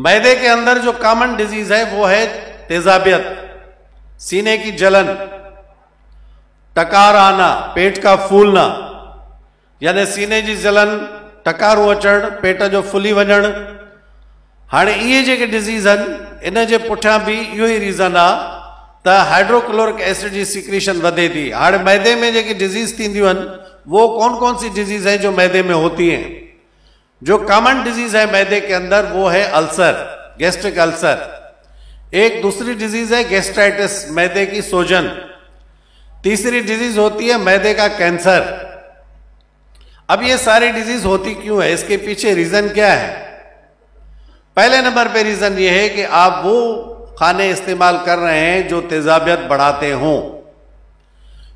मैदे के अंदर जो कॉमन डिजीज है वो है तेजाबियत, सीने की जलन, टकार आना, पेट का फूलना, यानी सीने जी जलन, टकार अचण, पेट जो फुली वञण। हाणे इहे जेके डिजीज़ आहिनि इन जे पुठियां बि इहो ई रीज़न आहे त हाइड्रोक्लोरिक एसिड जी सिक्रीशन वधे थी। हाणे मैदे में जेकी डिजीज थींदियूं आहिनि वो कौन कौन सी डिजीज है जो मैदे में होती हैं? जो कॉमन डिजीज है मैदे के अंदर वो है अल्सर, गैस्ट्रिक अल्सर। एक दूसरी डिजीज है गैस्ट्राइटिस, मैदे की सोजन। तीसरी डिजीज होती है मैदे का कैंसर। अब ये सारी डिजीज होती क्यों है, इसके पीछे रीजन क्या है? पहले नंबर पे रीजन ये है कि आप वो खाने इस्तेमाल कर रहे हैं जो तेजाबियत बढ़ाते हों।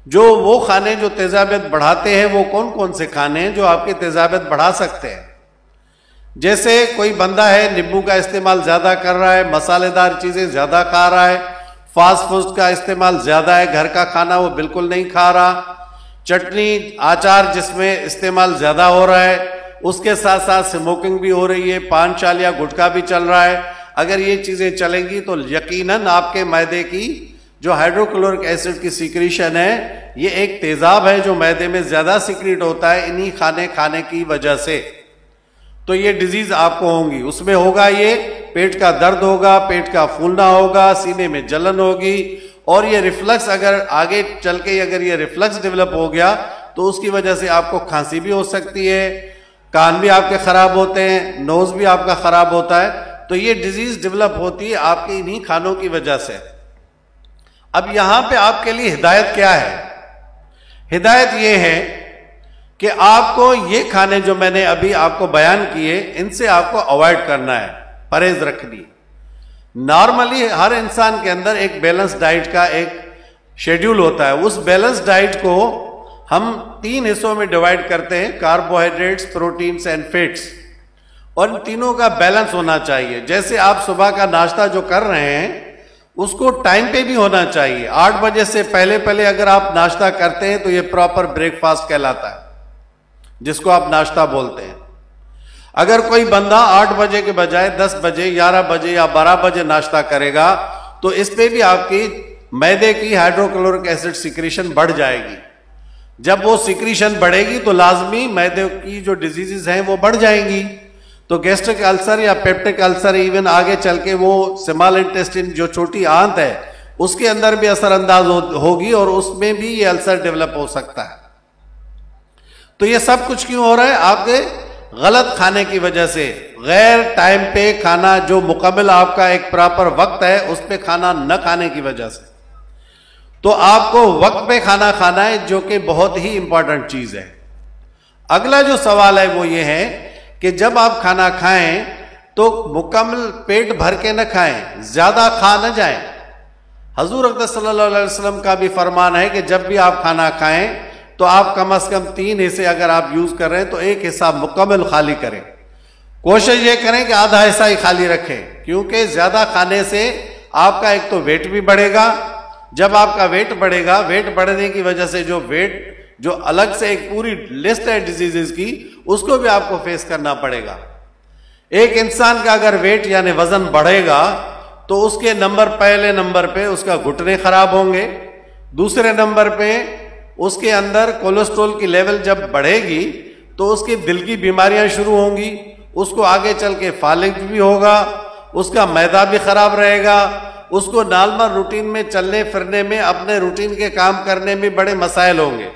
जो वो खाने जो तेजाबियत बढ़ाते हैं वो कौन कौन से खाने हैं जो आपकी तेजाबियत बढ़ा सकते हैं? जैसे कोई बंदा है नींबू का इस्तेमाल ज्यादा कर रहा है, मसालेदार चीजें ज्यादा खा रहा है, फास्ट फूड का इस्तेमाल ज्यादा है, घर का खाना वो बिल्कुल नहीं खा रहा, चटनी आचार जिसमें इस्तेमाल ज्यादा हो रहा है, उसके साथ साथ स्मोकिंग भी हो रही है, पान चाल या गुटखा भी चल रहा है। अगर ये चीजें चलेंगी तो यकीनन आपके मैदे की जो हाइड्रोक्लोरिक एसिड की सिक्रीशन है, ये एक तेजाब है जो मैदे में ज्यादा सिक्रीट होता है इन्हीं खाने खाने की वजह से। तो ये डिजीज आपको होंगी। उसमें होगा ये पेट का दर्द होगा, पेट का फूलना होगा, सीने में जलन होगी, और ये रिफ्लक्स अगर आगे चल के अगर ये रिफ्लक्स डेवलप हो गया तो उसकी वजह से आपको खांसी भी हो सकती है, कान भी आपके खराब होते हैं, नोज भी आपका खराब होता है। तो ये डिजीज डेवलप होती है आपके इन्हीं खानों की वजह से। अब यहां पे आपके लिए हिदायत क्या है? हिदायत ये है कि आपको ये खाने जो मैंने अभी आपको बयान किए इनसे आपको अवॉइड करना है, परहेज रखनी है। नॉर्मली हर इंसान के अंदर एक बैलेंस डाइट का एक शेड्यूल होता है। उस बैलेंस डाइट को हम 3 हिस्सों में डिवाइड करते हैं, कार्बोहाइड्रेट्स, प्रोटीन्स एंड फैट्स, और इन तीनों का बैलेंस होना चाहिए। जैसे आप सुबह का नाश्ता जो कर रहे हैं उसको टाइम पे भी होना चाहिए। 8 बजे से पहले पहले अगर आप नाश्ता करते हैं तो ये प्रॉपर ब्रेकफास्ट कहलाता है, जिसको आप नाश्ता बोलते हैं। अगर कोई बंदा 8 बजे के बजाय 10 बजे, 11 बजे या 12 बजे नाश्ता करेगा तो इस पे भी आपकी मैदे की हाइड्रोक्लोरिक एसिड सिक्रीशन बढ़ जाएगी। जब वो सिक्रीशन बढ़ेगी तो लाजमी मैदे की जो डिजीजेस हैं वो बढ़ जाएंगी। तो गैस्ट्रिक अल्सर या पेप्टिक अल्सर, इवन आगे चल के वो स्मॉल इंटेस्टाइन जो छोटी आंत है उसके अंदर भी असरअंदाज होगी और उसमें भी ये अल्सर डेवलप हो सकता है। तो ये सब कुछ क्यों हो रहा है? आपके गलत खाने की वजह से। गैर टाइम पे खाना, जो मुकम्मल आपका एक प्रॉपर वक्त है उस पे खाना न खाने की वजह से। तो आपको वक्त पे खाना खाना है, जो कि बहुत ही इंपॉर्टेंट चीज है। अगला जो सवाल है वो ये है कि जब आप खाना खाएं तो मुकम्मल पेट भर के न खाएं, ज्यादा खा न जाएं। हजूर अक़दस सल्लल्लाहु अलैहि वसल्लम का भी फरमान है कि जब भी आप खाना खाएं तो आप कम से कम 3 हिस्से अगर आप यूज कर रहे हैं तो 1 हिस्सा मुकम्मल खाली करें। कोशिश ये करें कि आधा हिस्सा ही खाली रखें, क्योंकि ज्यादा खाने से आपका एक तो वेट भी बढ़ेगा। जब आपका वेट बढ़ेगा, वेट बढ़ने की वजह से जो अलग से एक पूरी लिस्ट है डिजीजेस की, उसको भी आपको फेस करना पड़ेगा। एक इंसान का अगर वेट यानी वजन बढ़ेगा तो उसके पहले नंबर पे उसका घुटने खराब होंगे, दूसरे नंबर पे उसके अंदर कोलेस्ट्रॉल की लेवल जब बढ़ेगी तो उसकी दिल की बीमारियां शुरू होंगी, उसको आगे चल के फालिज भी होगा, उसका मैदा भी खराब रहेगा, उसको नॉर्मल रूटीन में चलने फिरने में, अपने रूटीन के काम करने में बड़े मसाइल होंगे।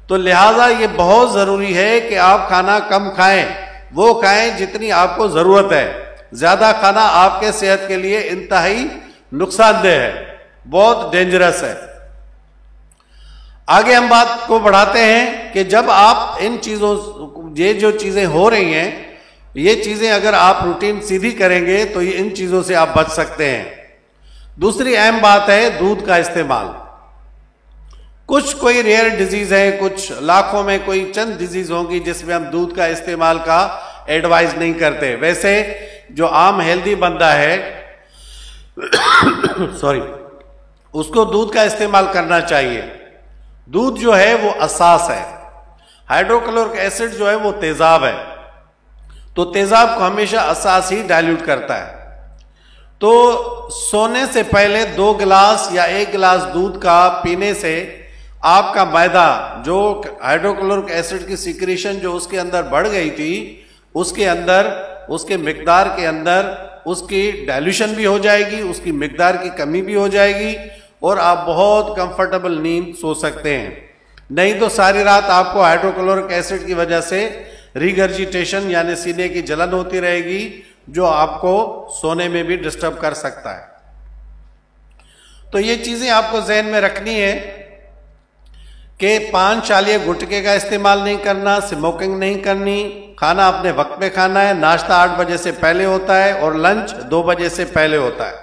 तो लिहाजा ये बहुत जरूरी है कि आप खाना कम खाएं, वो खाएं जितनी आपको जरूरत है। ज्यादा खाना आपके सेहत के लिए इंतहाई नुकसानदेह है, बहुत डेंजरस है। आगे हम बात को बढ़ाते हैं कि जब आप इन चीजों, ये जो चीजें हो रही हैं, ये चीजें अगर आप रूटीन सीधी करेंगे तो ये इन चीजों से आप बच सकते हैं। दूसरी अहम बात है दूध का इस्तेमाल। कोई रेयर डिजीज है, कुछ लाखों में कोई चंद डिजीज होंगी जिसमें हम दूध का इस्तेमाल का एडवाइस नहीं करते। वैसे जो आम हेल्दी बंदा है सॉरी, उसको दूध का इस्तेमाल करना चाहिए। दूध जो है वो असास है, हाइड्रोक्लोरिक एसिड जो है वो तेजाब है, तो तेजाब को हमेशा असास ही डाइल्यूट करता है। तो सोने से पहले 2 गिलास या 1 गिलास दूध का पीने से आपका मैदा, जो हाइड्रोक्लोरिक एसिड की सिक्रीशन जो उसके अंदर बढ़ गई थी, उसके अंदर, उसके मिकदार के अंदर उसकी डाइल्यूशन भी हो जाएगी, उसकी मिकदार की कमी भी हो जाएगी और आप बहुत कंफर्टेबल नींद सो सकते हैं। नहीं तो सारी रात आपको हाइड्रोक्लोरिक एसिड की वजह से रिगर्जिटेशन यानी सीने की जलन होती रहेगी, जो आपको सोने में भी डिस्टर्ब कर सकता है। तो ये चीजें आपको जहन में रखनी है कि पान चालिए गुटखे का इस्तेमाल नहीं करना, स्मोकिंग नहीं करनी, खाना अपने वक्त पे खाना है, नाश्ता 8 बजे से पहले होता है और लंच 2 बजे से पहले होता है,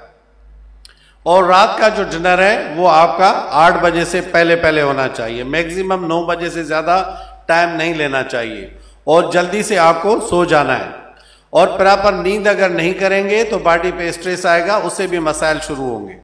और रात का जो डिनर है वो आपका 8 बजे से पहले पहले होना चाहिए। मैक्सिमम 9 बजे से ज्यादा टाइम नहीं लेना चाहिए और जल्दी से आपको सो जाना है। और प्रॉपर नींद अगर नहीं करेंगे तो बॉडी पे स्ट्रेस आएगा, उससे भी मसाइल शुरू होंगे।